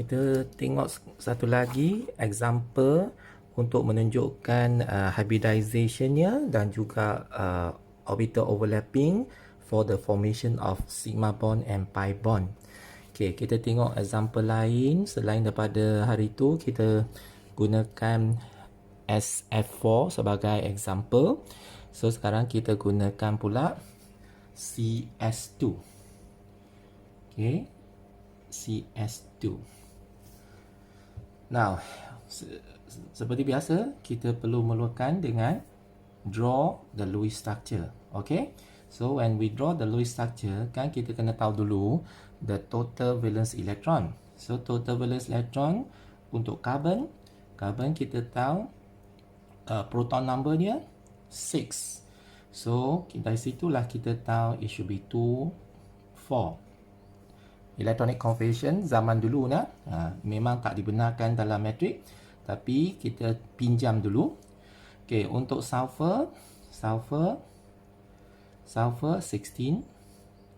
Kita tengok satu lagi example untuk menunjukkan hybridization-nya dan juga orbital overlapping for the formation of sigma bond and pi bond. Okay, kita tengok example lain selain daripada hari itu kita gunakan SF4 sebagai example. So sekarang kita gunakan pula CS2. Okay, CS2. Now, seperti biasa, kita perlu memerlukan dengan draw the Lewis structure. Okay, so when we draw the Lewis structure, kan kita kena tahu dulu the total valence electron. So total valence electron untuk carbon kita tahu proton number dia 6. So dari situlah kita tahu it should be 2, 4. Electronic configuration zaman dulu memang tak dibenarkan dalam matrik, tapi kita pinjam dulu. Okey, untuk sulfur 16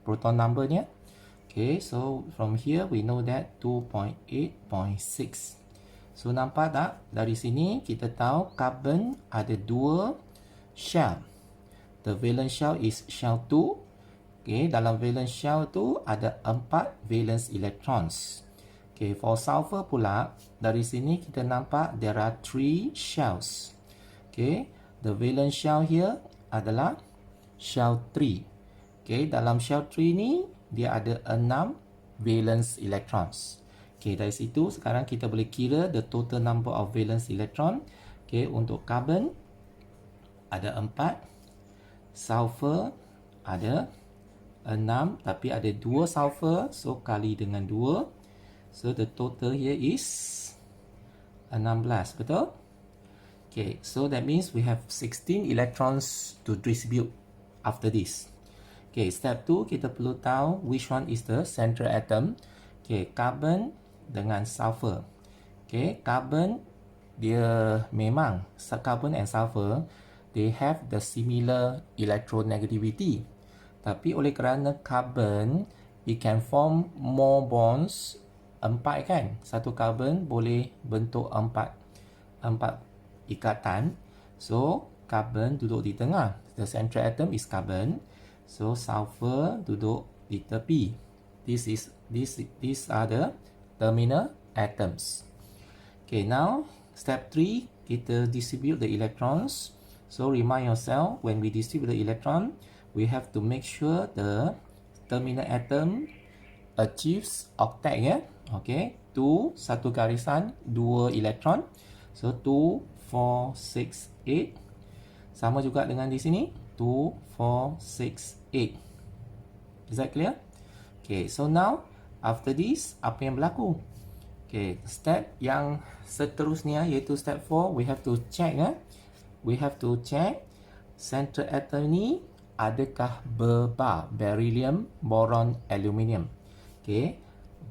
proton numbernya. Okay, so from here we know that 2.8.6. So nampak tak? Dari sini kita tahu carbon ada 2 shell. The valence shell is shell 2. Okay, dalam valence shell tu ada 4 valence electrons. Okay, for sulfur pula, dari sini kita nampak there are 3 shells. Okay, the valence shell here adalah shell 3. Okay, dalam shell 3 ni dia ada 6 valence electrons. Okay, dari situ sekarang kita boleh kira the total number of valence electron. Okay, untuk carbon ada 4, sulfur ada 6, tapi ada 2 sulfur, so kali dengan 2, so the total here is 16, betul? Okay, so that means we have 16 electrons to distribute after this. Okay, step 2 kita perlu tahu which one is the central atom. Okay, carbon dengan sulfur. Okay, carbon dia memang carbon and sulfur they have the similar electronegativity. Tapi oleh kerana carbon, it can form more bonds, 4 kan? Satu carbon boleh bentuk 4 ikatan. So, carbon duduk di tengah. The central atom is carbon. So, sulfur duduk di tepi. These are the terminal atoms. Okay, now, step 3, kita distribute the electrons. So, remind yourself, when we distribute the electron, we have to make sure the terminal atom achieves octet ya. Okay, 2 satu garisan 2 elektron. So 2 4 6 8. Sama juga dengan di sini 2 4 6 8. Is that clear? Okay, so now after this apa yang berlaku? Okay, step yang seterusnya iaitu step 4, we have to check we have to check central atom ni adakah berbar, beryllium, boron, aluminium. Okay,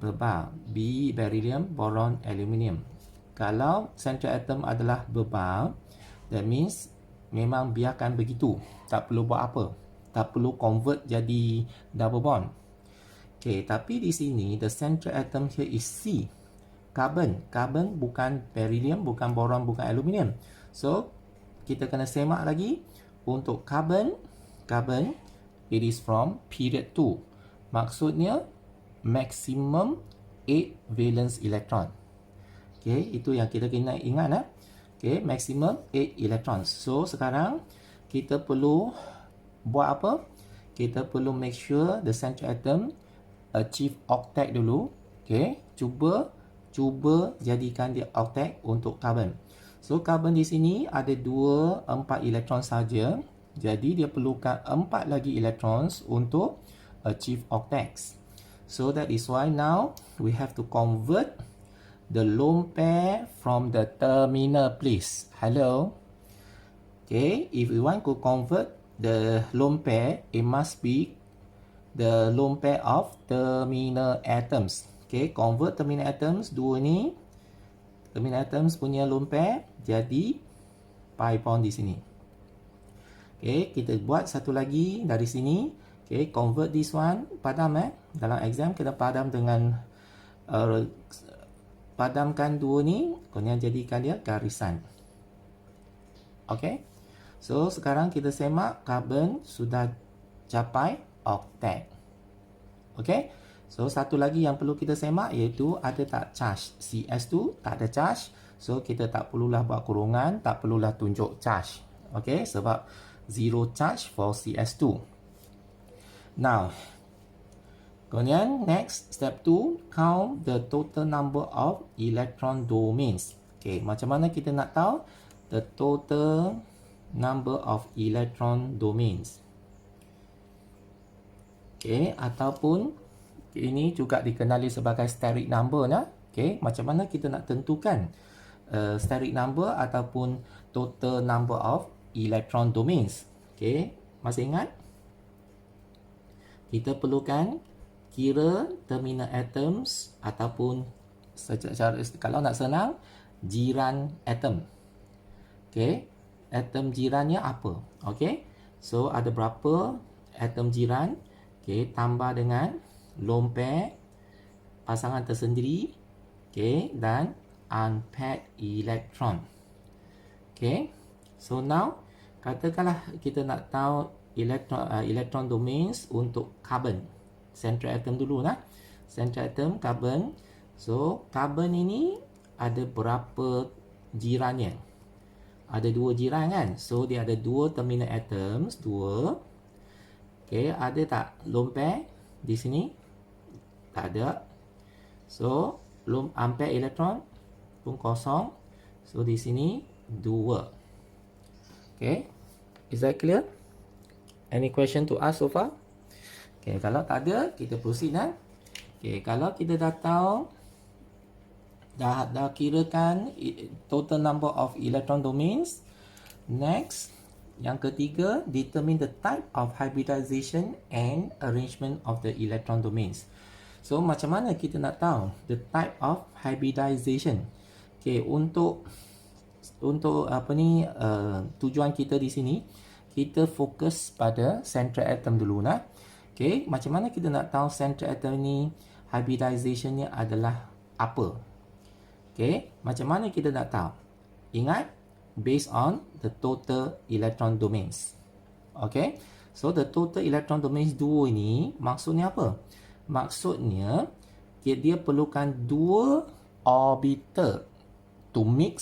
berbar, B beryllium, boron, aluminium. Kalau central atom adalah berbar, that means memang biarkan begitu, tak perlu buat apa, tak perlu convert jadi double bond. Okay, tapi di sini the central atom here is C, carbon. Carbon bukan beryllium, bukan boron, bukan aluminium. So kita kena semak lagi untuk carbon, it is from period 2. Maksudnya maximum 8 valence electron. Okay, itu yang kita kena ingat Okay, maximum 8 electrons. So sekarang kita perlu buat apa? Kita perlu make sure the central atom achieve octet dulu. Okay, cuba jadikan dia octet untuk carbon. So carbon di sini ada 4 elektron saja. Jadi dia perlukan 4 lagi electrons untuk achieve octets. So that is why now we have to convert the lone pair from the terminal place. Hello. Okay, if we want to convert the lone pair, it must be the lone pair of terminal atoms. Okay, convert terminal atoms, dua ni terminal atoms punya lone pair jadi pi bond di sini. Okay, kita buat satu lagi dari sini. Okay, convert this one, padam dalam exam kita padam dengan padamkan dua ni, kemudian jadikan dia garisan. Okey. So, sekarang kita semak karbon sudah capai oktet. Okey. So, satu lagi yang perlu kita semak iaitu ada tak charge. CS2 tak ada charge. So, kita tak perlulah buat kurungan, tak perlulah tunjuk charge. Okey, sebab zero charge for CS2. Now, kemudian next, step 2, count the total number of electron domains. Okay, macam mana kita nak tahu the total number of electron domains? Okay, ataupun ini juga dikenali sebagai steric number lah. Okay, macam mana kita nak tentukan steric number ataupun total number of electron domains? Okay, masih ingat? Kita perlukan kira terminal atoms ataupun secara kalau nak senang jiran atom. Okey, atom jirannya apa? Okey. So ada berapa atom jiran? Okey, tambah dengan lone pair pasangan tersendiri, okey, dan unpaired electron. Okey. So now katakanlah kita nak tahu electron domains untuk carbon. Central atom dulu lah. Central atom carbon. So, carbon ini ada berapa jirannya? Ada dua jiran kan? So, dia ada dua terminal atoms. Dua. Okay, ada tak lone pair di sini? Tak ada. So, unpaired electron pun kosong. So, di sini dua. Okay. Is that clear? Any question to ask so far? Okay, kalau tak ada, kita proceed lah. Okay, kalau kita dah tahu, dah kirakan total number of electron domains. Next, yang ketiga, determine the type of hybridization and arrangement of the electron domains. So, macam mana kita nak tahu the type of hybridization? Okay, untuk apa ni tujuan kita di sini, kita fokus pada central atom dulu lah. Okay, macam mana kita nak tahu central atom ni hybridization-nya adalah apa? Okay, macam mana kita nak tahu? Ingat, based on the total electron domains. Okay, so the total electron domains 2 ini maksudnya apa? Maksudnya dia perlukan dua orbital to mix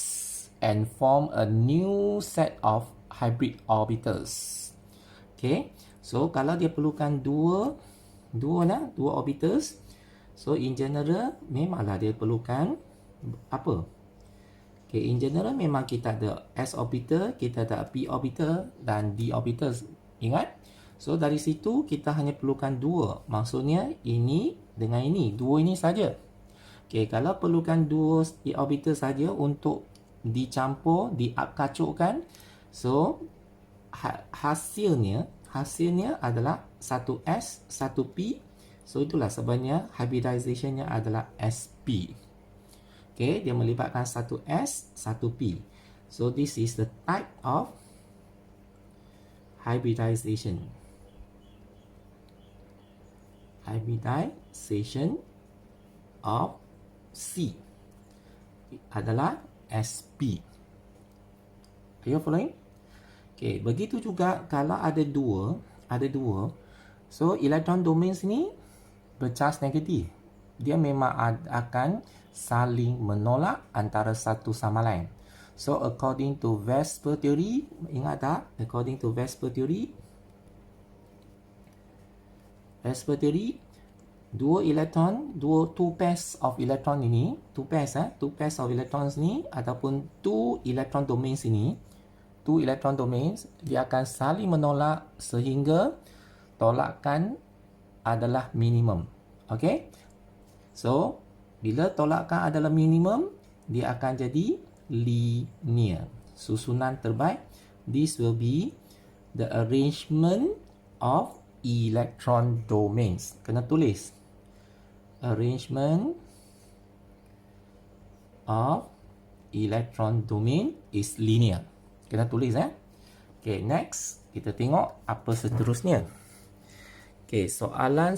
and form a new set of hybrid orbitals. Okay, so kalau dia perlukan dua orbitals, so in general memanglah dia perlukan apa? Okay, in general memang kita ada s orbital, kita ada p orbital dan d orbital. Ingat? So dari situ kita hanya perlukan dua. Maksudnya ini dengan ini, dua ini saja. Okay, kalau perlukan dua orbital saja untuk dicampur, diakacukkan, so hasilnya adalah 1s, 1p. So itulah sebabnya hybridization-nya adalah sp. Okay, dia melibatkan 1s, 1p. So this is the type of hybridization. Hybridization of C adalah sp. Are you following? Okay, begitu juga kalau ada dua, so electron domains ni bercharge negatif. Dia memang akan saling menolak antara satu sama lain. So according to Vesper theory, ingat tak? According to Vesper theory, two pairs of electron ini, two pairs of electrons ni ataupun two electron domains ini, dia akan saling menolak sehingga tolakan adalah minimum. Okay? So, bila tolakan adalah minimum, dia akan jadi linear. Susunan terbaik, this will be the arrangement of electron domains. Kena tulis. Arrangement of electron domain is linear. Kena tulis Okay, next kita tengok apa seterusnya. Okay, soalan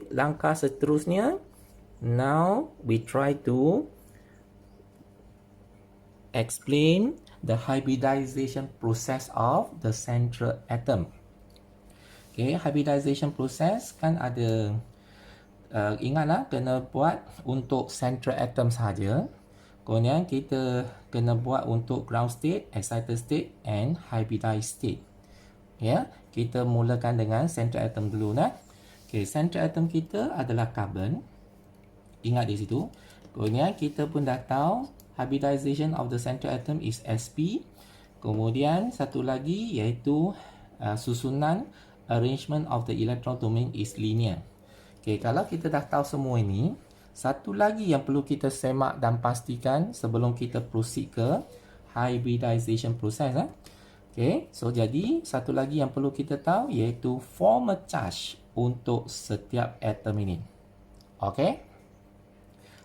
langkah seterusnya. Now we try to explain the hybridization process of the central atom. Okay, hybridization process kan ada ingatlah kena buat untuk central atom sahaja. Kemudian kita kena buat untuk ground state, excited state and hybridized state. Ya, kita mulakan dengan central atom dulu nah. Okay, central atom kita adalah carbon. Ingat di situ. Kemudian kita pun dah tahu hybridization of the central atom is sp. Kemudian satu lagi iaitu susunan arrangement of the electron domain is linear. Okay, kalau kita dah tahu semua ini, satu lagi yang perlu kita semak dan pastikan sebelum kita proceed ke hybridization process. Okay, so jadi satu lagi yang perlu kita tahu iaitu formal charge untuk setiap atom ini. Okay.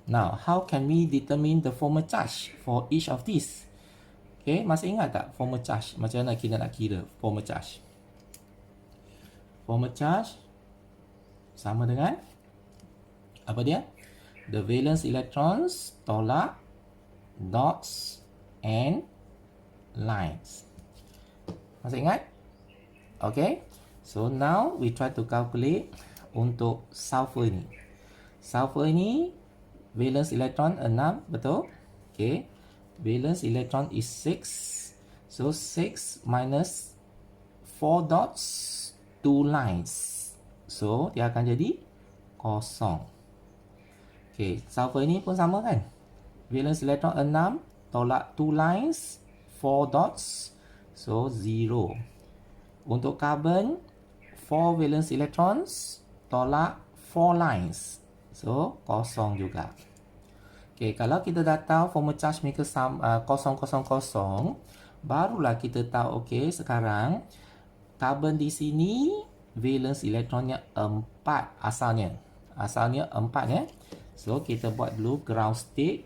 Now, how can we determine the formal charge for each of these? Okay, masih ingat tak formal charge? Macam mana kita nak kira formal charge? Formal charge sama dengan apa dia? The valence electrons tolak dots and lines. Masih ingat? Okay. So now we try to calculate untuk sulfur ini. Sulfur ini valence electron 6, betul? Okay. Valence electron is 6. So 6 minus 4 dots, 2 lines. So dia akan jadi kosong. Okay, sulfur ini pun sama kan? Valence electron 6, tolak 2 lines, 4 dots, so 0. Untuk carbon, 4 valence electrons, tolak 4 lines, so kosong juga. Okay, kalau kita dah tahu formal charge mereka kosong, barulah kita tahu, okay, sekarang carbon di sini valence elektronnya 4 asalnya. Asalnya 4 ya. So kita buat dulu ground state.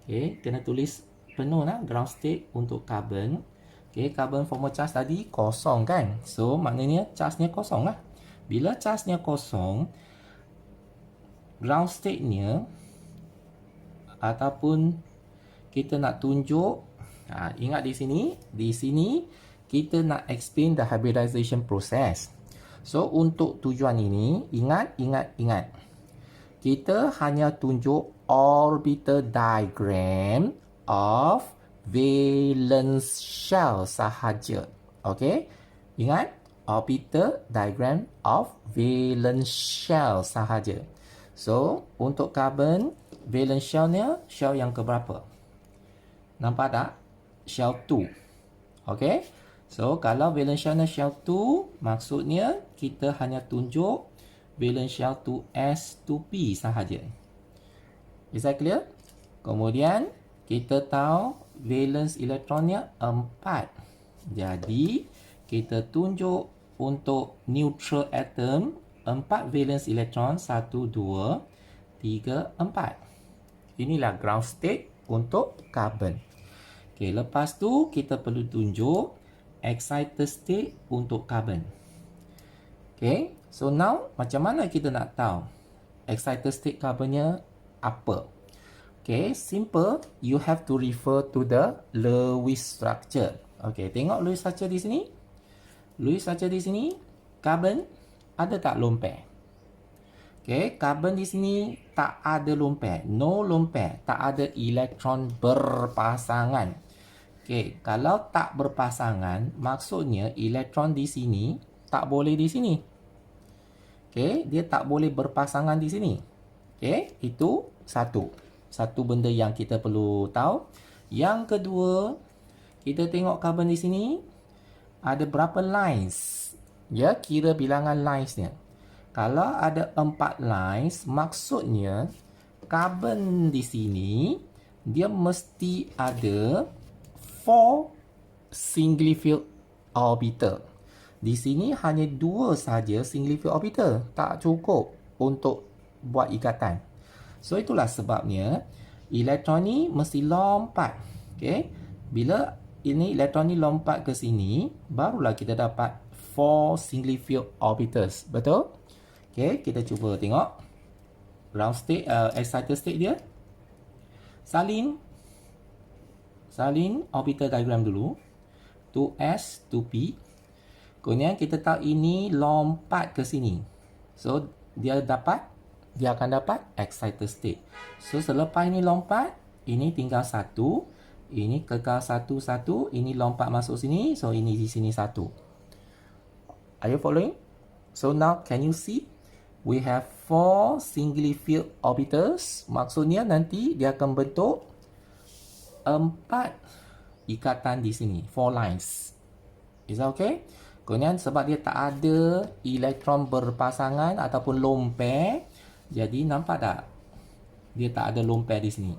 Okay, kena tulis penuh lah ground state untuk carbon. Okay, carbon formal charge tadi kosong kan. So maknanya charge-nya kosong lah. Bila charge-nya kosong, ground state-nya ataupun kita nak tunjuk, ingat di sini kita nak explain the hybridization process. So untuk tujuan ini, ingat. Kita hanya tunjuk orbital diagram of valence shell sahaja. Okay? Ingat, orbital diagram of valence shell sahaja. So untuk carbon, valence shell-nya shell yang keberapa? Nampak tak? Shell 2. Okay? So kalau valence shell-nya shell 2, maksudnya kita hanya tunjuk valence shell 2s 2p sahaja. Is that clear? Kemudian kita tahu valence elektronnya 4. Jadi kita tunjuk untuk neutral atom 4 valence elektron, 1, 2, 3, 4. Inilah ground state untuk carbon. Okay, lepas tu kita perlu tunjuk excited state untuk carbon. Okay, so now macam mana kita nak tahu excited state carbonnya apa? Okay, simple. You have to refer to the Lewis structure. Okay, tengok Lewis structure di sini. Lewis structure di sini, carbon ada tak lone pair? Okay, carbon di sini tak ada lone pair. No lone pair. Tak ada elektron berpasangan. Okay, kalau tak berpasangan, maksudnya elektron di sini tak boleh di sini. Okay, dia tak boleh berpasangan di sini. Okay, itu satu benda yang kita perlu tahu. Yang kedua, kita tengok carbon di sini ada berapa lines. Ya, kira bilangan linesnya. Kalau ada 4 lines, maksudnya carbon di sini dia mesti ada 4 singly filled orbital. Di sini hanya 2 saja singly filled orbital. Tak cukup untuk buat ikatan. So itulah sebabnya elektron ni mesti lompat. Okay? Bila ini elektron ni lompat ke sini, barulah kita dapat 4 singly filled orbitals. Betul? Okay, kita cuba tengok. ground state, excited state dia. Salin orbital diagram dulu. 2s, 2p. Kemudian kita tahu ini lompat ke sini. So, dia akan dapat excited state. So, selepas ini lompat, ini tinggal 1. Ini kekal 1, 1. Ini lompat masuk sini. So, ini di sini 1. Are you following? So, now can you see? We have 4 singly filled orbitals. Maksudnya nanti dia akan bentuk 4 ikatan di sini. 4 lines. Is that okay? Kemudian sebab dia tak ada elektron berpasangan ataupun lone pair, jadi nampak tak? Dia tak ada lone pair di sini.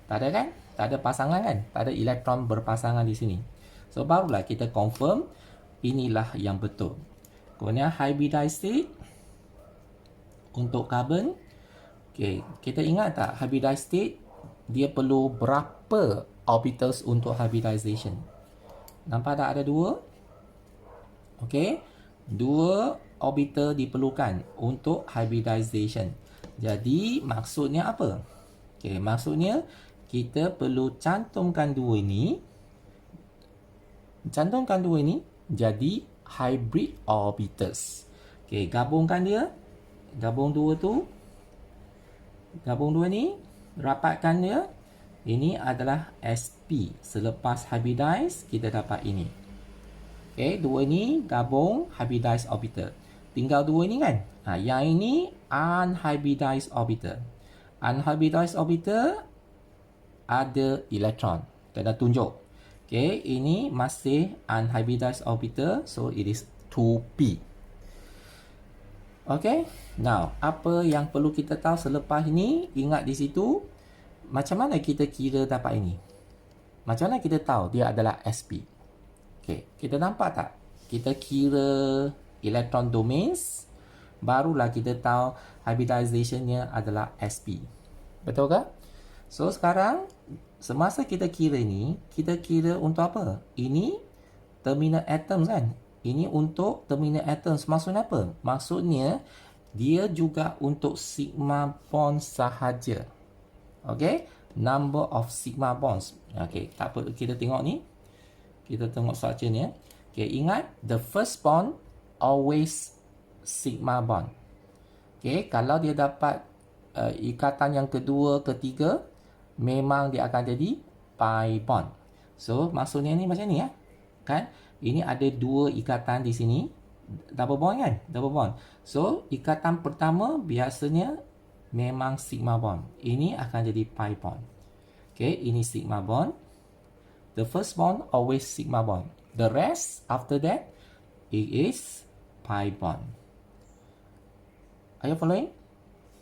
Tak ada kan? Tak ada pasangan kan? Tak ada elektron berpasangan di sini. So barulah kita confirm inilah yang betul. Kemudian hybridized state untuk karbon. Okay, kita ingat tak hybridized state dia perlu berapa orbitals untuk hybridization? Nampak tak ada 2? Okey, 2 orbital diperlukan untuk hybridization. Jadi maksudnya apa? Okey, maksudnya kita perlu cantumkan 2 ini. Cantumkan 2 ini jadi hybrid orbitals. Okey, gabungkan dia. Gabung 2 tu. Gabung 2 ni, rapatkan dia. Ini adalah sp. Selepas hybridize kita dapat ini. Okay, 2 ni gabung hybridized orbital. Tinggal 2 ni kan? Yang ini unhybridized orbital. Unhybridized orbital ada elektron. Kena tunjuk. Okay, ini masih unhybridized orbital. So, it is 2p. Okay, now apa yang perlu kita tahu selepas ini? Ingat di situ, macam mana kita kira dapat ini? Macam mana kita tahu dia adalah sp? Okay, kita nampak tak? Kita kira electron domains, barulah kita tahu hybridization-nya adalah sp. Betul ke? So, sekarang, semasa kita kira ni, kita kira untuk apa? Ini terminal atoms kan? Ini untuk terminal atoms. Maksudnya apa? Maksudnya, dia juga untuk sigma bond sahaja. Okay? Number of sigma bonds. Okay, tak apa. Kita tengok ni. Kita tengok structure ni. Okay, ingat, the first bond always sigma bond. Okay, kalau dia dapat ikatan yang kedua, ketiga, memang dia akan jadi pi bond. So, maksudnya ni macam ni ya. Kan? Ini ada 2 ikatan di sini. Double bond kan? Double bond. So, ikatan pertama biasanya memang sigma bond. Ini akan jadi pi bond. Okay, ini sigma bond. The first bond always sigma bond. The rest after that it is pi bond. Are you following?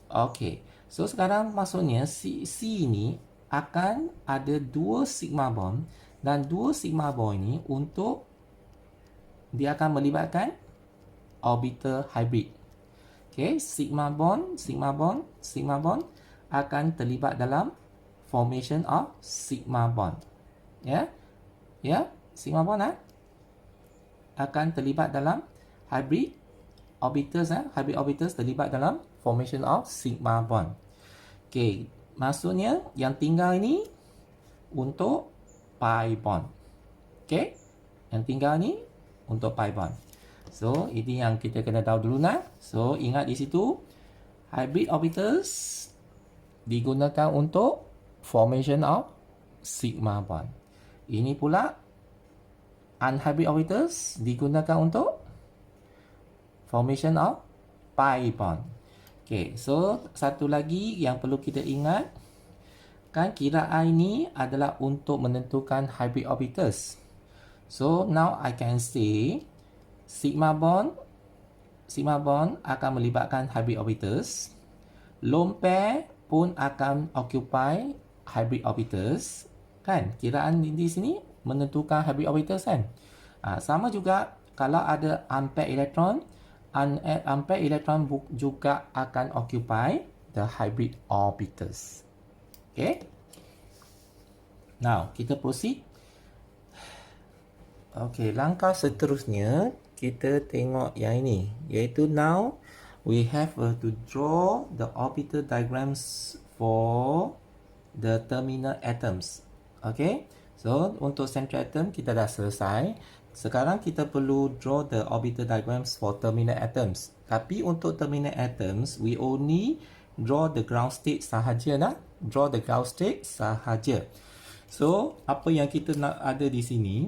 Okay. So sekarang maksudnya C ini akan ada 2 sigma bond dan 2 sigma bond ini untuk dia akan melibatkan orbital hybrid. Okay, sigma bond akan terlibat dalam formation of sigma bond. Ya, sigma bond akan terlibat dalam hybrid orbitals. Hybrid orbitals terlibat dalam formation of sigma bond. Okay, maksudnya yang tinggal ini untuk pi bond. Okay, yang tinggal ni untuk pi bond. So, ini yang kita kena tahu dulu nak. So, ingat di situ hybrid orbitals digunakan untuk formation of sigma bond. Ini pula unhybrid orbitals digunakan untuk formation of pi bond. Okay, so satu lagi yang perlu kita ingat, kan kiraan ini adalah untuk menentukan hybrid orbitals. So now I can say sigma bond akan melibatkan hybrid orbitals. Lone pair pun akan occupy hybrid orbitals. Kan? Kiraan di sini menentukan hybrid orbitals kan? Sama juga kalau ada unpaired electron, unpaired electron juga akan occupy the hybrid orbitals. Okay? Now, kita proceed. Okay, langkah seterusnya kita tengok yang ini, iaitu now we have to draw the orbital diagrams for the terminal atoms. Okay, so untuk central atom kita dah selesai. Sekarang kita perlu draw the orbital diagrams for terminal atoms. Tapi untuk terminal atoms, we only draw the ground state sahaja lah. Draw the ground state sahaja. So, apa yang kita nak ada di sini,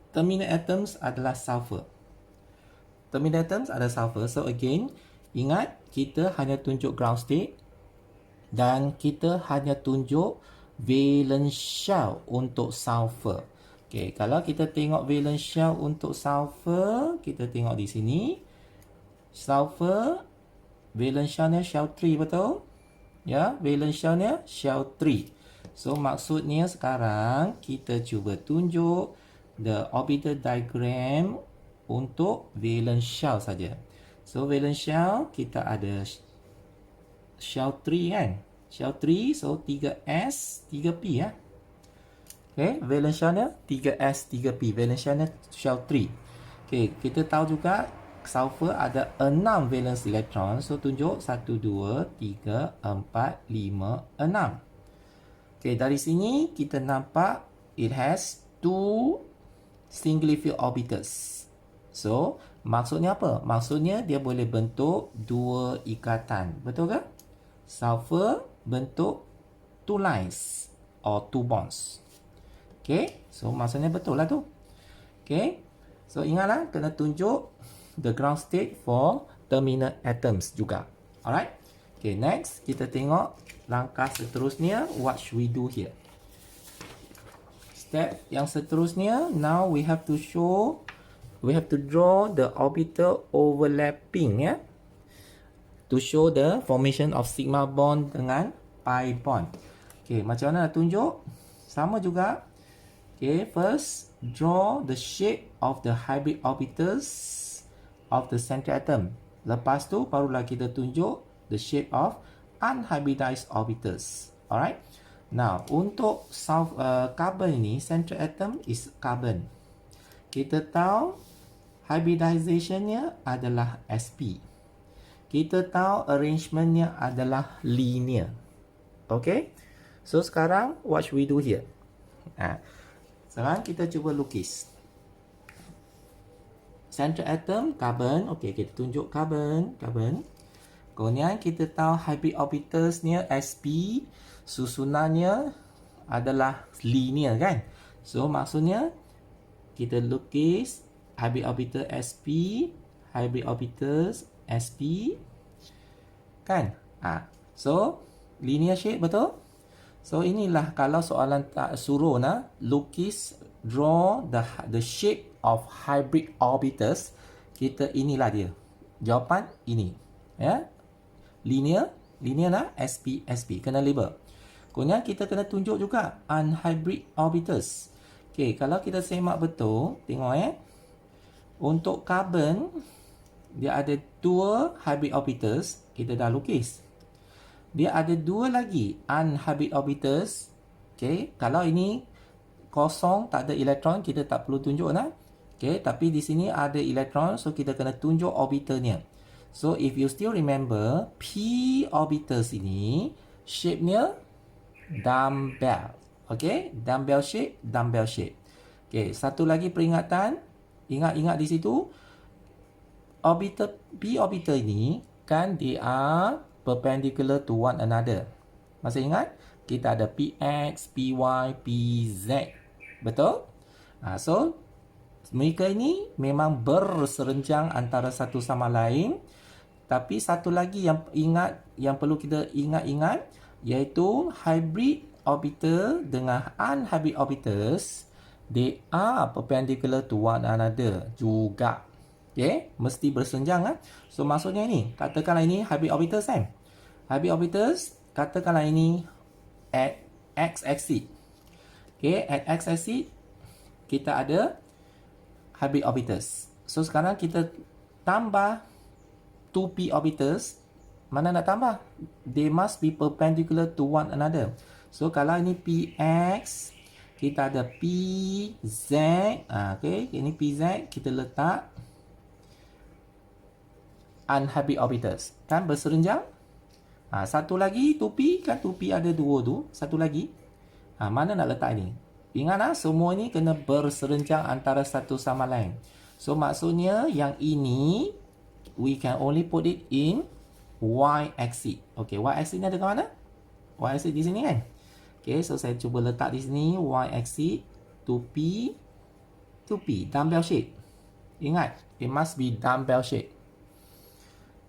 terminal atoms adalah sulfur. Terminal atoms adalah sulfur. So, again, ingat kita hanya tunjuk ground state dan kita hanya tunjuk valence shell untuk sulfur. Okay, kalau kita tengok valence shell untuk sulfur, kita tengok di sini. Sulfur, valence shellnya shell 3, betul? Ya, valence shellnya shell 3. So, maksudnya sekarang kita cuba tunjuk the orbital diagram untuk valence shell saja. So, valence shell kita ada shell 3 kan? Shell 3, so 3s, 3p ya. Okay, valence shellnya 3s, 3p. Valence shellnya shell 3. Okay, kita tahu juga sulfur ada 6 valence elektron. So, tunjuk 1, 2, 3, 4, 5, 6. Okay, dari sini kita nampak it has 2 singly filled orbitals. So, maksudnya apa? Maksudnya dia boleh bentuk 2 ikatan. Betul ke? Sulfur bentuk 2 lines or 2 bonds. Okay, so maksudnya betul lah tu. Okay, so ingatlah kena tunjuk the ground state for terminal atoms juga. Alright. Okay, next kita tengok langkah seterusnya. What should we do here? Step yang seterusnya, now we have to draw the orbital overlapping ya. To show the formation of sigma bond dengan pi bond. Okay, macam mana nak tunjuk? Sama juga. Okay, first draw the shape of the hybrid orbitals of the central atom. Lepas tu barulah kita tunjuk the shape of unhybridized orbitals. Alright. Now, untuk carbon ini, central atom is carbon. Kita tahu hybridizationnya adalah sp. Kita tahu arrangementnya adalah linear. Okay. So, sekarang what should we do here? Sekarang kita cuba lukis. Central atom, carbon. Okay, kita tunjuk carbon. Kemudian kita tahu hybrid orbitalsnya sp. Susunannya adalah linear kan? So, maksudnya kita lukis hybrid orbital sp. Hybrid orbitals sp. Kan? So, linear shape, betul? So, inilah kalau soalan tak suruh lukis, draw the shape of hybrid orbitals. Inilah dia. Jawapan ini. Ya. Linear lah, sp. Kena label. Kemudian kita kena tunjuk juga unhybrid orbitals. Okay, kalau kita semak betul, tengok untuk carbon, dia ada 2 hybrid orbitals. Kita dah lukis. Dia ada 2 lagi unhybrid orbitals. Okay, kalau ini kosong, tak ada elektron, kita tak perlu tunjuk lah. Okay, tapi di sini ada elektron, so kita kena tunjuk orbitalnya. So, if you still remember, p orbitals ini, shape-nya dumbbell. Okay, dumbbell shape. Okay, satu lagi peringatan. Ingat di situ, orbital p orbital ini, kan they are perpendicular to one another. Masih ingat? Kita ada px, py, pz. Betul? So, mereka ini memang berserenjang antara satu sama lain. Tapi satu lagi yang perlu kita ingat, iaitu hybrid orbital dengan unhybrid orbitals, they are perpendicular to one another juga. Okay, mesti bersenjang. So, maksudnya ini, katakanlah ini hybrid orbitals kan? Hybrid orbitals, katakanlah ini at x-axis. Okay, at x-axis, kita ada hybrid orbitals. So, sekarang kita tambah 2p orbitals. Mana nak tambah? They must be perpendicular to one another. So, kalau ini px, kita ada pz. Okay, ini pz, kita letak unhappy orbitals. Kan berserenjang. Satu lagi tupi, kan tupi ada dua tu. Satu lagi. Mana nak letak ni? Ingat semua ni kena berserenjang antara satu sama lain. So maksudnya yang ini we can only put it in y-axis. Okay, y-axis ni ada ke mana? Y-axis di sini kan? Okay, so saya cuba letak di sini y-axis tupi dumbbell shape. Ingat, it must be dumbbell shape.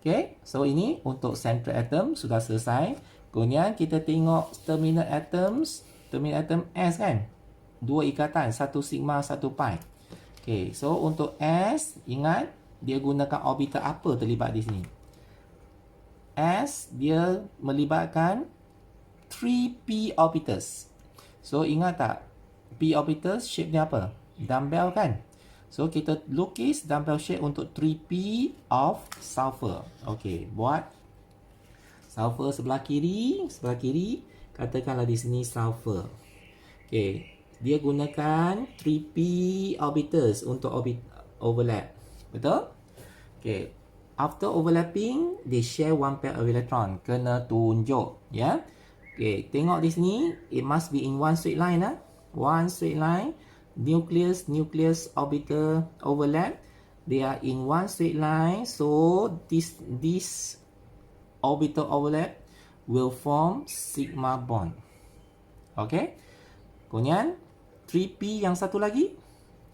Okay, so ini untuk central atom sudah selesai. Kemudian kita tengok terminal atom S kan? Dua ikatan, satu sigma, satu pi. Okay, so untuk S, ingat dia gunakan orbital apa terlibat di sini? S, dia melibatkan 3p orbitals. So ingat tak? P orbitals shape dia apa? Dumbbell kan? So, kita lukis dumbbell shape untuk 3p of sulfur. Okey, buat sulfur sebelah kiri. Katakanlah di sini sulfur. Okey, dia gunakan 3p orbitals untuk overlap. Betul? Okey, after overlapping, they share one pair of electron. Kena tunjuk, ya. Okey, tengok di sini, it must be in one straight line. One straight line. Nucleus orbital overlap, they are in one straight line, so this orbital overlap will form sigma bond. Okay, kemudian 3p yang satu lagi,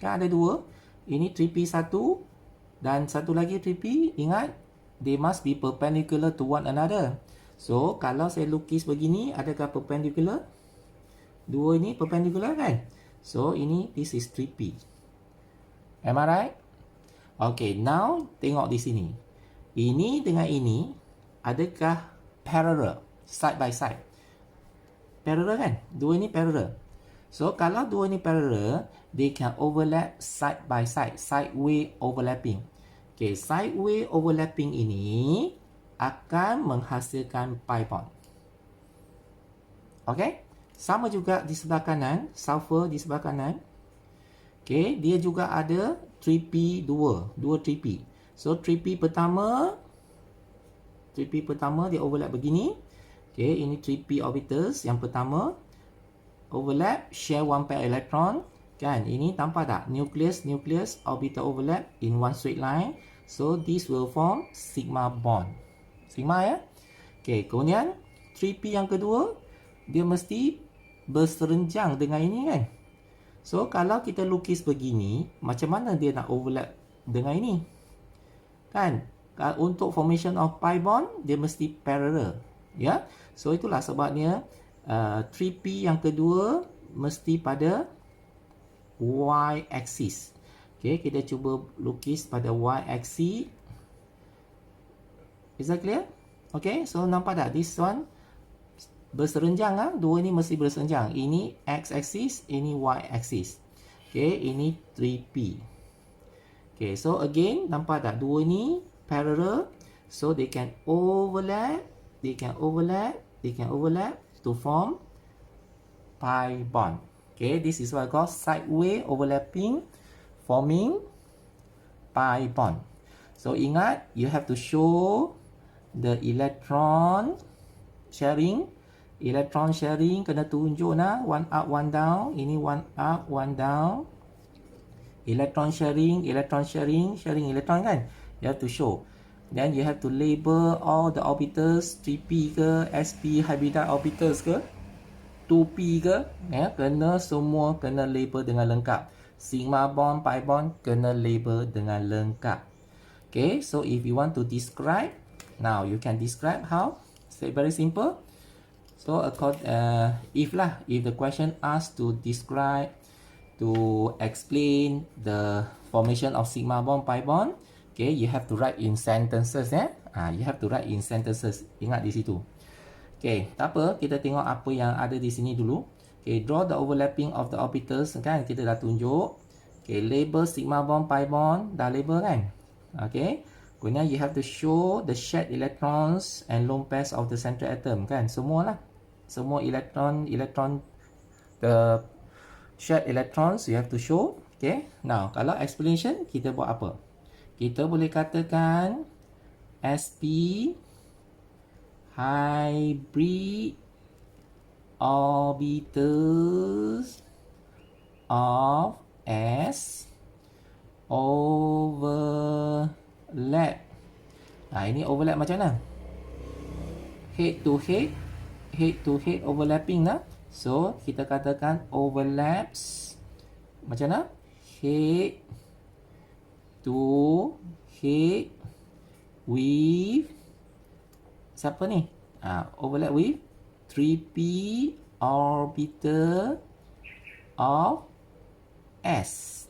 kan ada dua, ini 3p satu dan satu lagi 3p. Ingat, they must be perpendicular to one another. So kalau saya lukis begini, adakah perpendicular? Dua ini perpendicular kan? So, this is 3p. Am I right? Okay, now tengok di sini. Ini dengan ini, adakah parallel? Side by side. Parallel kan? Dua ini parallel. So, kalau dua ini parallel, they can overlap side by side. Sideway overlapping. Okay, sideway overlapping ini akan menghasilkan pi bond. Okay? Sama juga di sebelah kanan, sulfur di sebelah kanan. Okay, dia juga ada 3p, dua 3p. So, 3p pertama dia overlap begini. Okay, ini 3p orbitals yang pertama. Overlap, share one pair electron. Kan, ini tampak tak? Nucleus orbital overlap in one straight line. So, this will form sigma bond. Sigma ya? Okay, kemudian 3p yang kedua, dia mesti berserenjang dengan ini kan. So, kalau kita lukis begini, macam mana dia nak overlap dengan ini? Kan? Untuk formation of pi bond, dia mesti parallel. Ya? So, itulah sebabnya 3p yang kedua mesti pada y-axis. Okay, kita cuba lukis pada y-axis. Is that clear? Okay, so nampak tak? This one berserenjang dua ni mesti berserenjang. Ini x-axis, ini y-axis. Okay, ini 3p. Okay, so again, nampak tak? Dua ni parallel. So, they can overlap to form pi bond. Okay, this is what I call sideway overlapping, forming pi bond. So, ingat, you have to show the electron sharing. Electron sharing kena tunjuk one up, one down. Ini one up, one down. Electron sharing electron kan? You have to show. Then you have to label all the orbitals, 3p ke, sp hybridized orbitals ke, 2p ke, ya, semua kena label dengan lengkap. Sigma bond, pi bond kena label dengan lengkap. Okay, so if you want to describe, now you can describe how? Say very simple. So, if the question asks to describe, to explain the formation of sigma bond, pi bond, okay, you have to write in sentences, you have to write in sentences. Ingat di situ. Okay, tak apa, kita tengok apa yang ada di sini dulu. Okay, draw the overlapping of the orbitals, kan, kita dah tunjuk. Okay, label sigma bond, pi bond, dah label kan. Okay, kemudian you have to show the shared electrons and lone pairs of the central atom, kan, semua electron, the shared electrons you have to show. Okay, now kalau explanation kita buat apa? Kita boleh katakan sp hybrid orbitals of s overlap. Ini overlap macam mana? Head to head overlapping lah. So kita katakan overlaps macam mana? Head to head with siapa ni? Overlap with 3p orbital of s.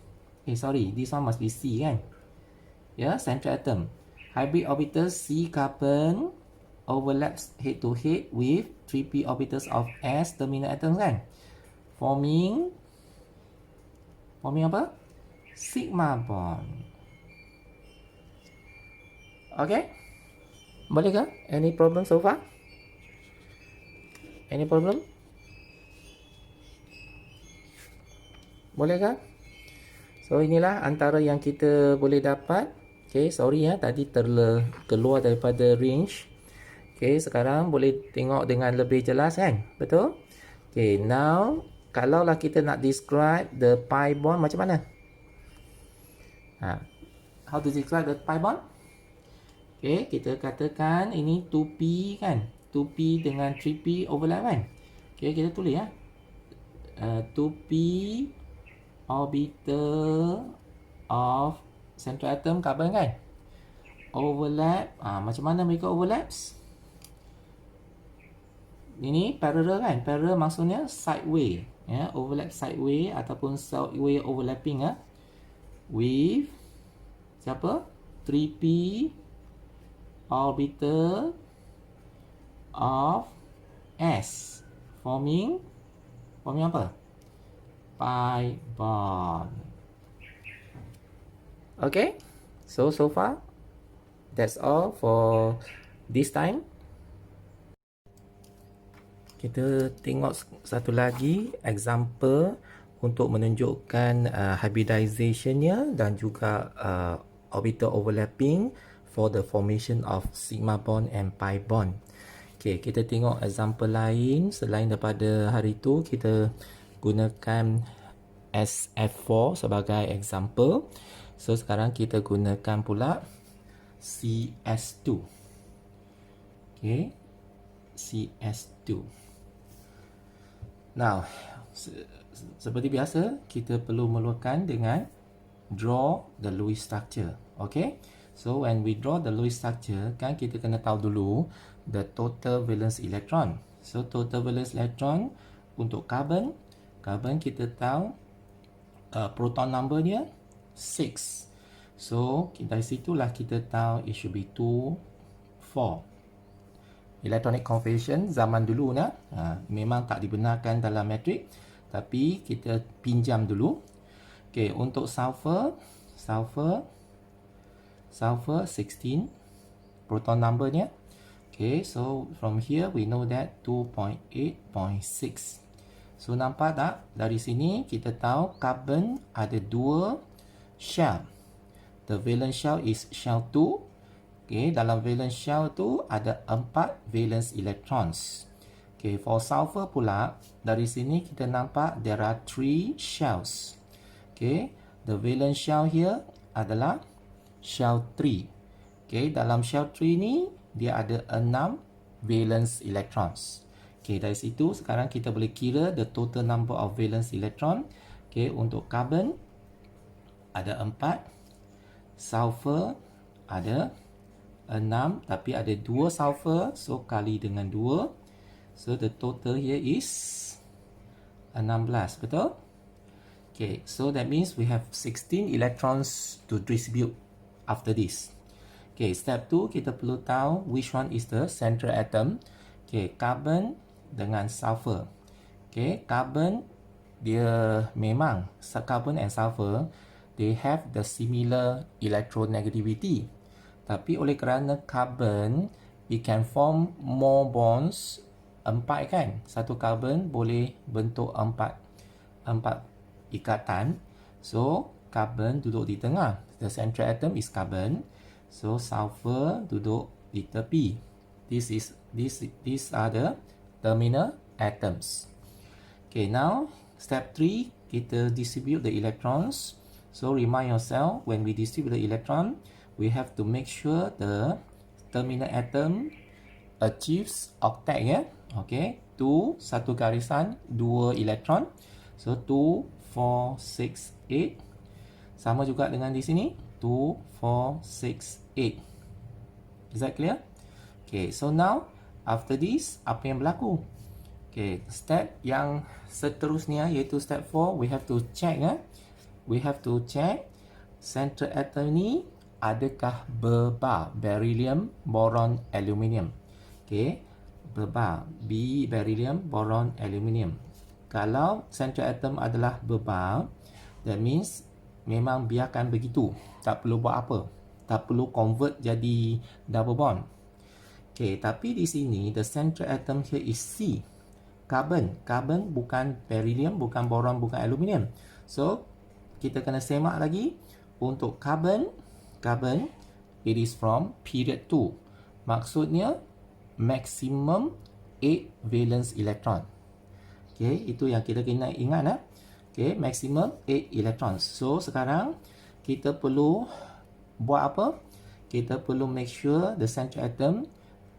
Sorry, this one must be C kan? Central atom. Hybrid orbital C carbon overlaps head to head with 3p orbitals of s terminal atoms kan? Forming apa? Sigma bond. Okay? Boleh ke? Any problem so far? Any problem? Boleh ke? So inilah antara yang kita boleh dapat. Okay, sorry tadi keluar daripada range. Okay, sekarang boleh tengok dengan lebih jelas kan? Betul? Okay, now kalaulah kita nak describe the pi bond macam mana? How to describe the pi bond? Okay, kita katakan ini 2p kan? 2p dengan 3p overlap kan? Okay, kita tulis 2p orbital of central atom carbon kan? Overlap. Macam mana mereka overlaps? Ini parallel kan? Parallel maksudnya sideway. Overlap sideway ataupun sideway overlapping with siapa? 3p orbital of s forming apa? Pi bond. Okay, so far that's all for this time. Kita tengok satu lagi example untuk menunjukkan hybridization-nya dan juga orbital overlapping for the formation of sigma bond and pi bond. Okay, kita tengok example lain selain daripada hari tu. Kita gunakan SF4 sebagai example. So sekarang kita gunakan pula CS2. Okay, CS2. Now, seperti biasa, kita perlu mulakan dengan draw the Lewis structure. Okay, so when we draw the Lewis structure, kan kita kena tahu dulu the total valence electron. So total valence electron untuk carbon kita tahu proton number dia 6. So dari situlah kita tahu it should be 2, 4. Electronic configuration zaman dulu memang tak dibenarkan dalam matrik, tapi kita pinjam dulu. Okay, untuk sulfur 16 proton numbernya. Okay, so from here we know that 2.8.6. So nampak tak? Dari sini kita tahu carbon ada 2 shell. The valence shell is shell 2. Okay, dalam valence shell tu ada 4 valence electrons. Okay, for sulfur pula, dari sini kita nampak there are 3 shells. Okay, the valence shell here adalah shell 3. Okay, dalam shell 3 ni dia ada 6 valence electrons. Okay, dari situ sekarang kita boleh kira the total number of valence electron. Okay, untuk carbon ada 4, sulfur ada 6, tapi ada 2 sulfur, so kali dengan 2. So the total here is 16, betul? Okay, so that means we have 16 electrons to distribute after this. Okay, step 2 kita perlu tahu which one is the central atom. Okay, carbon dengan sulfur. Okay, carbon dia memang carbon and sulfur they have the similar electronegativity. Tapi oleh kerana carbon it can form more bonds, 4 kan? Satu carbon boleh bentuk 4 ikatan. So carbon duduk di tengah. The central atom is carbon. So sulfur duduk di tepi. These are the terminal atoms. Okay, now step 3, kita distribute the electrons. So remind yourself, when we distribute the electron, we have to make sure the terminal atom achieves octet, ya. Okay, 2 satu garisan 2 elektron. So 2 4 6 8. Sama juga dengan di sini 2 4 6 8. Is that clear? Okay, so now after this, apa yang berlaku? Okay, step yang seterusnya iaitu step 4, we have to check, we have to check central atom ni adakah berbar, beryllium, boron, aluminium. Okay, berbar, B beryllium, boron, aluminium. Kalau central atom adalah berbar, that means memang biarkan begitu, tak perlu buat apa, tak perlu convert jadi double bond. Okay, tapi di sini the central atom here is C, carbon. Carbon bukan beryllium, bukan boron, bukan aluminium. So kita kena semak lagi. Untuk carbon, it is from period 2. Maksudnya maximum 8 valence electron. Okay, itu yang kita kena ingat. Okay, maximum 8 electrons. So sekarang kita perlu buat apa? Kita perlu make sure the central atom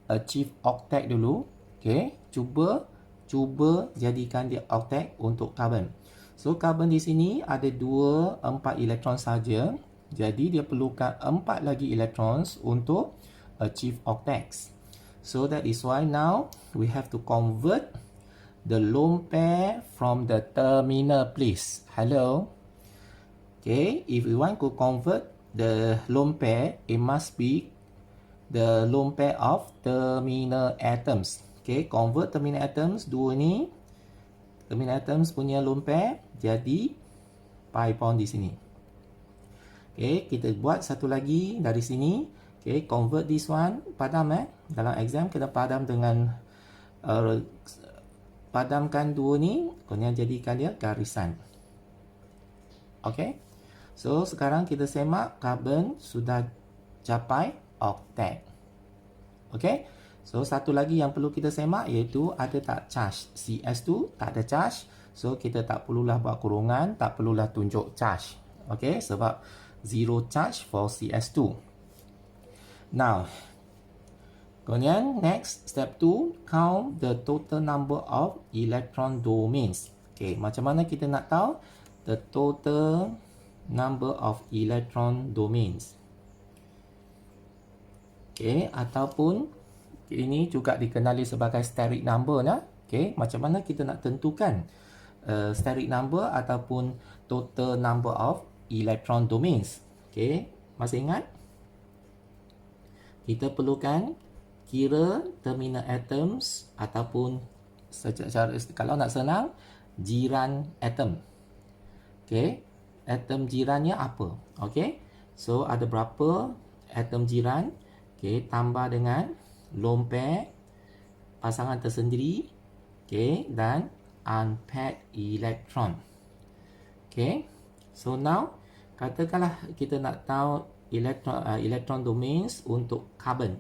achieve octet dulu. Okay, cuba jadikan dia octet untuk carbon. So carbon di sini ada 4 elektron saja. Jadi dia perlukan 4 lagi electrons untuk achieve octets. So that is why now we have to convert the lone pair from the terminal, please. Hello. Okay, if we want to convert the lone pair, it must be the lone pair of terminal atoms. Okay, convert terminal atoms, dua ni terminal atoms punya lone pair jadi pi bond di sini. Okay, kita buat satu lagi dari sini. Okay, convert this one, padam dalam exam kena padam dengan padamkan dua ni, kemudian jadikan dia garisan. Okay, so sekarang kita semak carbon sudah capai octet. Okay, so satu lagi yang perlu kita semak iaitu ada tak charge. CS2 tak ada charge. So kita tak perlulah buat kurungan, tak perlulah tunjuk charge. Okay, sebab zero charge for CS2. Now, kemudian next step 2, count the total number of electron domains. Okay, macam mana kita nak tahu the total number of electron domains? Okay, ataupun ini juga dikenali sebagai steric number lah. Okay, macam mana kita nak tentukan steric number ataupun total number of electron domains? Okay, masih ingat? Kita perlukan kira terminal atoms ataupun secara kalau nak senang jiran atom. Okay, atom jirannya apa? Okay, so ada berapa atom jiran? Okay, tambah dengan lone pair pasangan tersendiri, okay, dan unpaired electron. Okay, so now katakanlah kita nak tahu electron domains untuk carbon.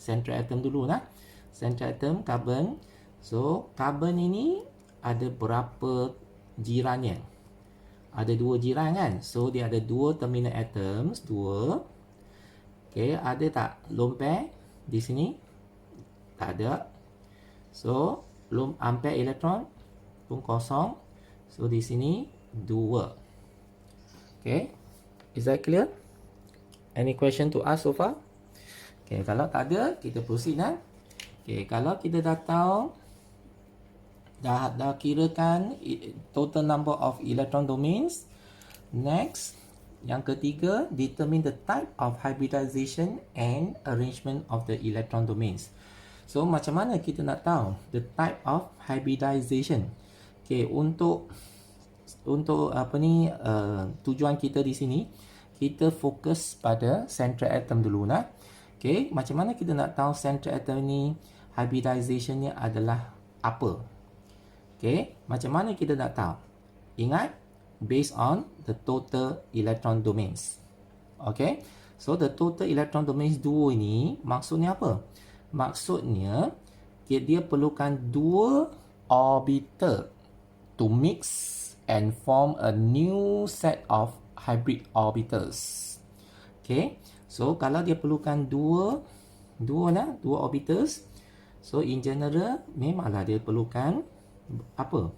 Central atom dulu lah. Central atom carbon. So carbon ini ada berapa jirannya? Ada 2 jiran kan? So dia ada 2 terminal atoms, 2. Okay, ada tak lone pair di sini? Tak ada. So unpaired electron pun kosong. So di sini 2. Okay, is that clear? Any question to ask so far? Okay, kalau tak ada, kita proceed lah. Okay, kalau kita dah tahu, dah kirakan total number of electron domains. Next, yang ketiga, determine the type of hybridization and arrangement of the electron domains. So, macam mana kita nak tahu the type of hybridization? Okay, untuk apa ni, tujuan kita di sini, kita fokus pada central atom dulu lah. Okay, macam mana kita nak tahu central atom ni hybridizationnya adalah apa? Okay, macam mana kita nak tahu? Ingat, based on the total electron domains. Okay, So the total electron domains 2 ini maksudnya apa? Maksudnya dia perlukan 2 orbital to mix and form a new set of hybrid orbitals. Okay, so kalau dia perlukan dua orbitals, so in general memanglah dia perlukan apa?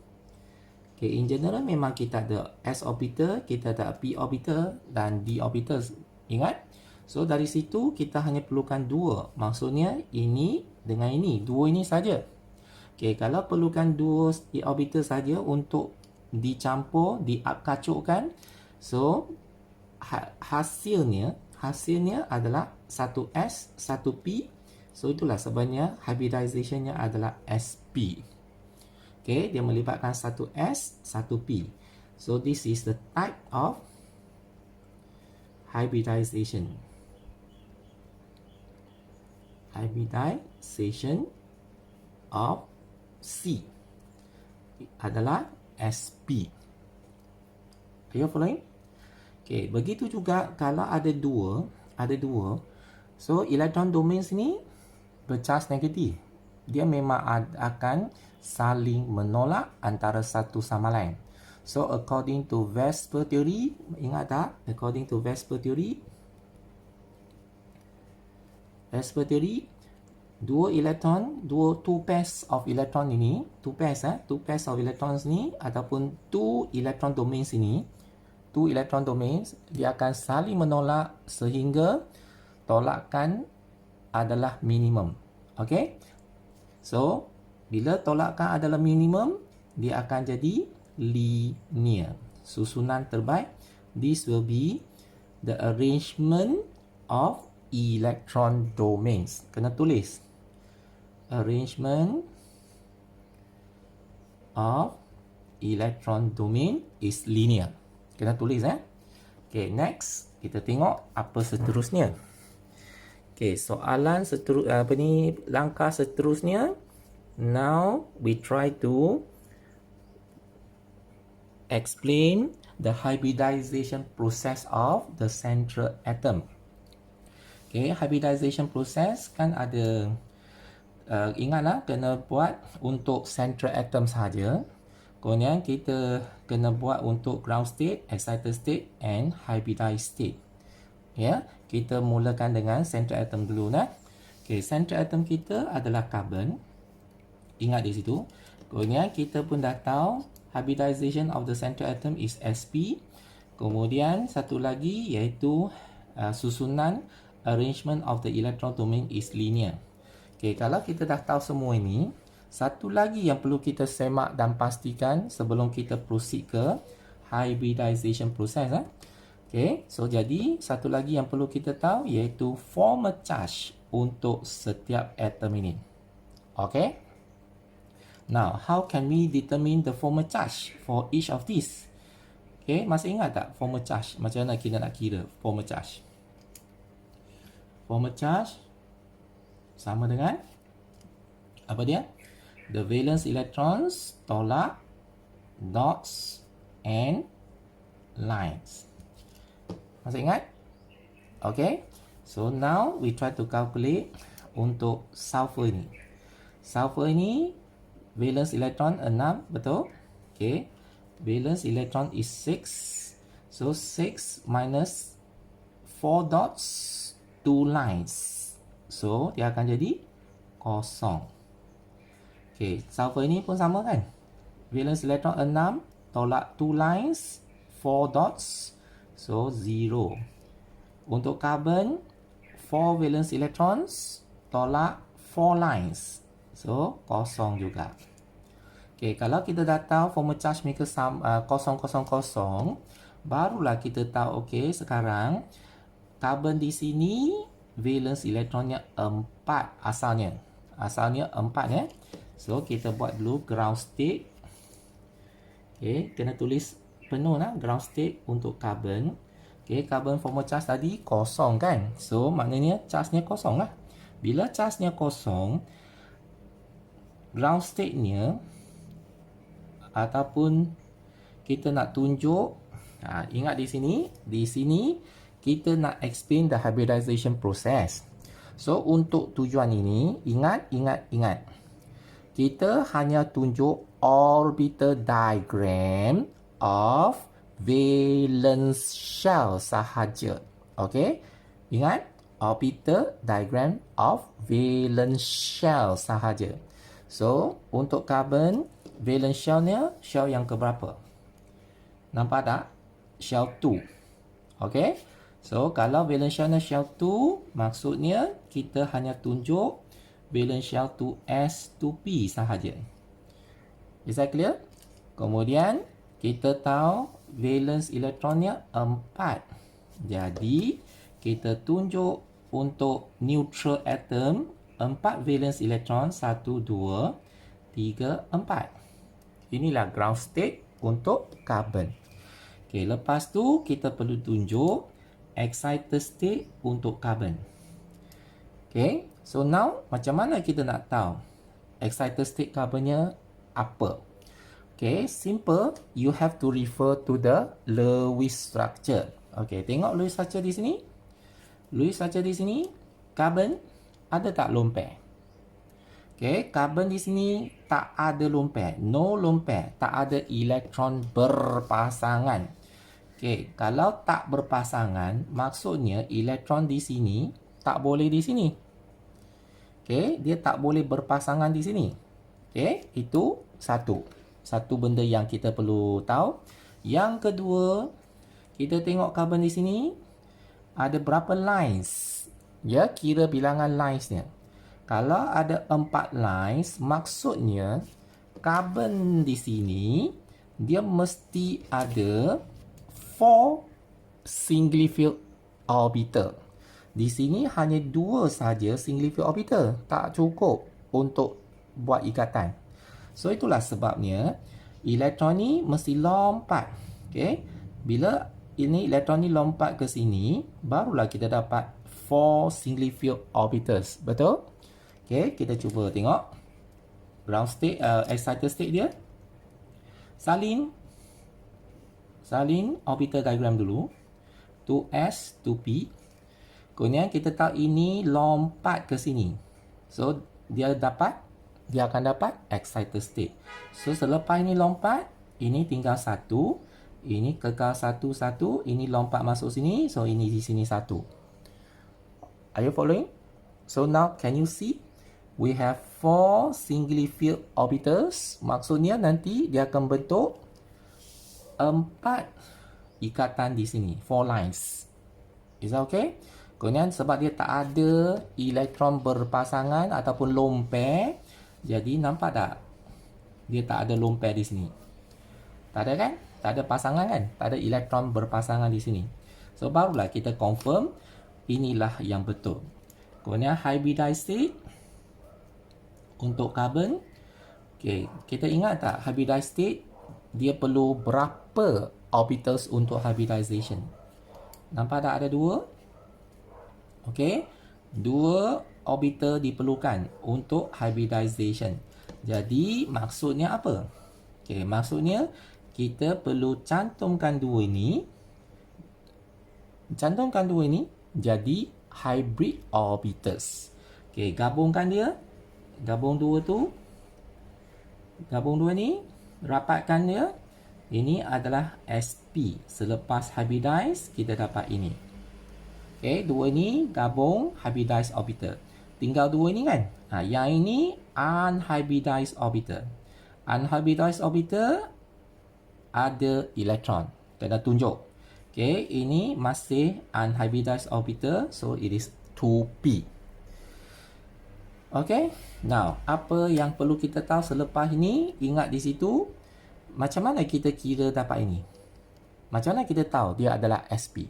Okay, in general memang kita ada s orbital, kita ada p orbital dan d orbital. Ingat? So dari situ kita hanya perlukan 2. Maksudnya ini dengan ini, 2 ini saja. Okay, kalau perlukan 2 orbital saja untuk dicampur, diapkacukkan, so hasilnya adalah 1s, 1p. So itulah sebabnya hybridizationnya adalah sp. Okay, dia melibatkan 1s, 1p. So this is the type of hybridization. Hybridization of C adalah sp. Are you following? Okay, begitu juga kalau ada dua, so electron domains ni bercharge negatif. Dia memang akan saling menolak antara satu sama lain. So according to Vespers theory, ingat tak? According to Vespers theory, two pairs of electron ini, two pairs of electrons ni ataupun two electron domains ini, dia akan saling menolak sehingga tolakan adalah minimum. Okay? So, bila tolakan adalah minimum, dia akan jadi linear. Susunan terbaik, this will be the arrangement of electron domains. Kena tulis. Arrangement of electron domain is linear. Kena tulis Okay, next kita tengok apa seterusnya. Okay, soalan langkah seterusnya. Now we try to explain the hybridization process of the central atom. Okay, hybridization process kan ada ingatlah kena buat untuk central atom sahaja. Kemudian kita kena buat untuk ground state, excited state and hybridized state. Ya, kita mulakan dengan central atom dulu nah. Okay, central atom kita adalah carbon. Ingat di situ. Kemudian kita pun dah tahu hybridization of the central atom is sp. Kemudian satu lagi iaitu susunan arrangement of the electron domain is linear. Okay, kalau kita dah tahu semua ini, satu lagi yang perlu kita semak dan pastikan sebelum kita proceed ke hybridization process. Okay, so jadi satu lagi yang perlu kita tahu iaitu formal charge untuk setiap atom ini. Okay. Now, how can we determine the formal charge for each of these? Okay, masih ingat tak formal charge? Macam mana kita nak kira formal charge? Formal charge sama dengan apa dia? The valence electrons tolak dots and lines. Masih ingat? Okay. So now we try to calculate untuk sulfur ini. Sulfur ini valence electron 6, betul? Okay. Valence electron is 6. So 6 minus 4 dots, 2 lines. So dia akan jadi kosong. Okay, sulfur ini pun sama kan? Valence electron 6, tolak 2 lines, 4 dots, so 0. Untuk carbon, 4 valence electrons, tolak 4 lines, so kosong juga. Okay, kalau kita dah tahu formal charge mereka kosong, barulah kita tahu, okay, sekarang carbon di sini valence electronnya 4 asalnya. Asalnya 4 ya. So, kita buat dulu ground state. Okay, kena tulis penuh lah ground state untuk carbon. Okay, carbon formal charge tadi kosong kan. So, maknanya charge-nya kosong lah. Bila charge-nya kosong, ground state-nya ataupun kita nak tunjuk, ingat di sini kita nak explain the hybridization process. So, untuk tujuan ini, ingat. Kita hanya tunjuk orbital diagram of valence shell sahaja. Okay? Ingat, orbital diagram of valence shell sahaja. So, untuk carbon, valence shell-nya shell yang keberapa? Nampak tak? Shell 2. Okay? So, kalau valence shell-nya shell 2, maksudnya kita hanya tunjuk valence shell 2s 2p sahaja. Is that clear? Kemudian, kita tahu valence elektronnya 4. Jadi, kita tunjuk untuk neutral atom 4 valence elektron 1, 2, 3, 4. Inilah ground state untuk carbon. Okay, lepas tu kita perlu tunjuk excited state untuk carbon. Okay, so now macam mana kita nak tahu excited state carbonnya apa? Okay, simple. You have to refer to the Lewis structure. Okay, tengok Lewis structure di sini. Lewis structure di sini, carbon ada tak lone pair? Okay, carbon di sini tak ada lone pair. No lone pair. Tak ada elektron berpasangan. Okay, kalau tak berpasangan, maksudnya elektron di sini tak boleh di sini. Okay, dia tak boleh berpasangan di sini. Okay, itu satu. Satu benda yang kita perlu tahu. Yang kedua, kita tengok carbon di sini ada berapa lines. Ya, kira bilangan linesnya. Kalau ada 4 lines, maksudnya carbon di sini dia mesti ada 4 singly filled orbital. Di sini hanya 2 saja singly filled orbital. Tak cukup untuk buat ikatan. So, itulah sebabnya elektron ni mesti lompat. Okay? Bila ini elektron ni lompat ke sini, barulah kita dapat 4 singly filled orbitals. Betul? Okay, kita cuba tengok ground state, excited state dia. Salin orbital diagram dulu. 2s, 2p. Kemudian kita tahu ini lompat ke sini. So, dia akan dapat excited state. So, selepas ini lompat, ini tinggal 1. Ini kekal 1, 1. Ini lompat masuk sini. So, ini di sini 1. Are you following? So, now can you see? We have 4 singly filled orbitals. Maksudnya nanti dia akan bentuk 4 ikatan di sini. 4 lines. Is that okay? Kemudian sebab dia tak ada elektron berpasangan ataupun lone pair, jadi nampak tak? Dia tak ada lone pair di sini. Tak ada kan? Tak ada pasangan kan? Tak ada elektron berpasangan di sini. So barulah kita confirm inilah yang betul. Kemudian hybridized state untuk carbon. Okay, kita ingat tak hybridized state dia perlu berapa orbitals untuk hybridization? Nampak tak ada 2? Okay, 2 orbital diperlukan untuk hybridization. Jadi maksudnya apa? Okay, maksudnya kita perlu cantumkan 2 ini. Cantumkan 2 ini jadi hybrid orbitals. Okay, gabungkan dia. Gabung 2 tu. Gabung 2 ni. Rapatkan dia. Ini adalah sp. Selepas hybridize, kita dapat ini. Okay, 2 ni gabung hybridized orbital. Tinggal 2 ni kan? Yang ini unhybridized orbital. Unhybridized orbital ada elektron. Kita tunjuk. Okay, ini masih unhybridized orbital. So, it is 2p. Okay, now, apa yang perlu kita tahu selepas ini? Ingat di situ, macam mana kita kira dapat ini? Macam mana kita tahu dia adalah sp?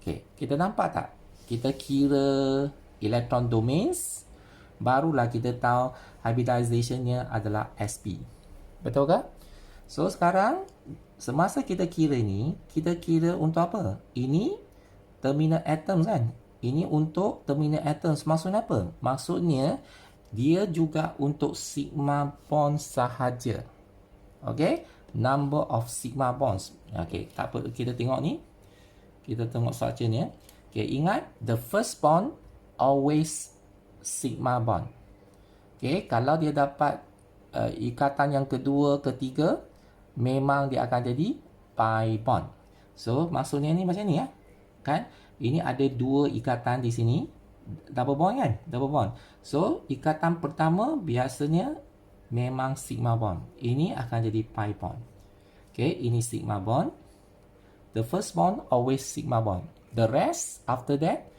Okay, kita nampak tak? Kita kira electron domains, barulah kita tahu hybridization-nya adalah sp. Betul ke? So, sekarang, semasa kita kira ni, kita kira untuk apa? Ini terminal atoms kan? Ini untuk terminal atoms. Maksudnya apa? Maksudnya, dia juga untuk sigma bonds sahaja. Okay? Number of sigma bonds. Okay, tak apa, kita tengok ni. Kita tengok structure ni. Okay, ingat the first bond always sigma bond. Okay, kalau dia dapat ikatan yang kedua, ketiga, memang dia akan jadi pi bond. So, maksudnya ni macam ni ya. Kan? Ini ada dua ikatan di sini. Double bond kan? Double bond. So, ikatan pertama biasanya memang sigma bond. Ini akan jadi pi bond. Okay, ini sigma bond. The first bond always sigma bond. The rest after that,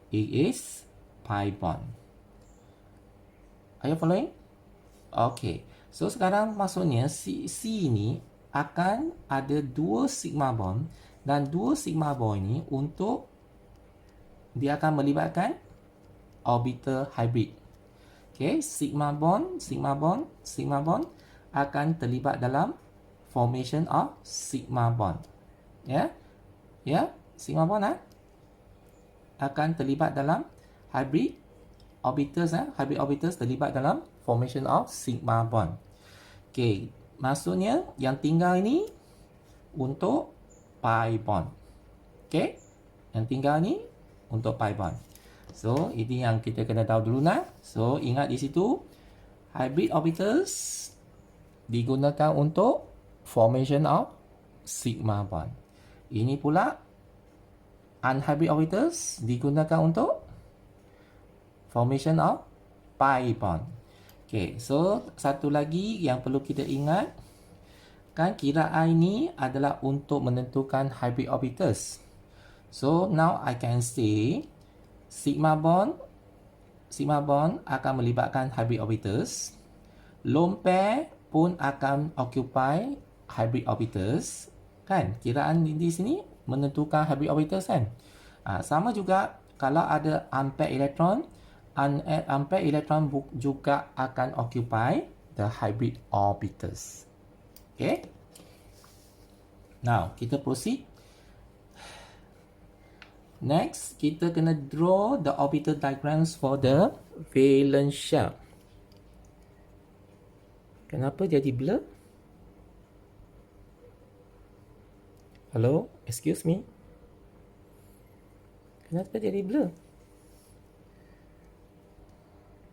it is pi bond. Are you following? Okay. So sekarang maksudnya C ini akan ada dua sigma bond dan dua sigma bond ini untuk dia akan melibatkan orbital hybrid. Okay, sigma bond akan terlibat dalam formation of sigma bond. Sigma bond akan terlibat dalam hybrid orbitals. Hybrid orbitals terlibat dalam formation of sigma bond. Okay, maksudnya yang tinggal ini untuk pi bond. Okay, yang tinggal ni untuk pi bond. So, ini yang kita kena tahu dulu nak. So, ingat di situ hybrid orbitals digunakan untuk formation of sigma bond. Ini pula unhybrid orbitals digunakan untuk formation of pi bond. Okay, so satu lagi yang perlu kita ingat, kan kiraan ini adalah untuk menentukan hybrid orbitals. So now I can say sigma bond akan melibatkan hybrid orbitals. Lone pair pun akan occupy hybrid orbitals. Kan? Kiraan di sini menentukan hybrid orbitals kan? Sama juga kalau ada unpaired electron, unpaired electron juga akan occupy the hybrid orbitals. Okay? Now, kita proceed. Next, kita kena draw the orbital diagrams for the valence shell. Kenapa jadi blur? Hello? Excuse me? Kenapa jadi blur?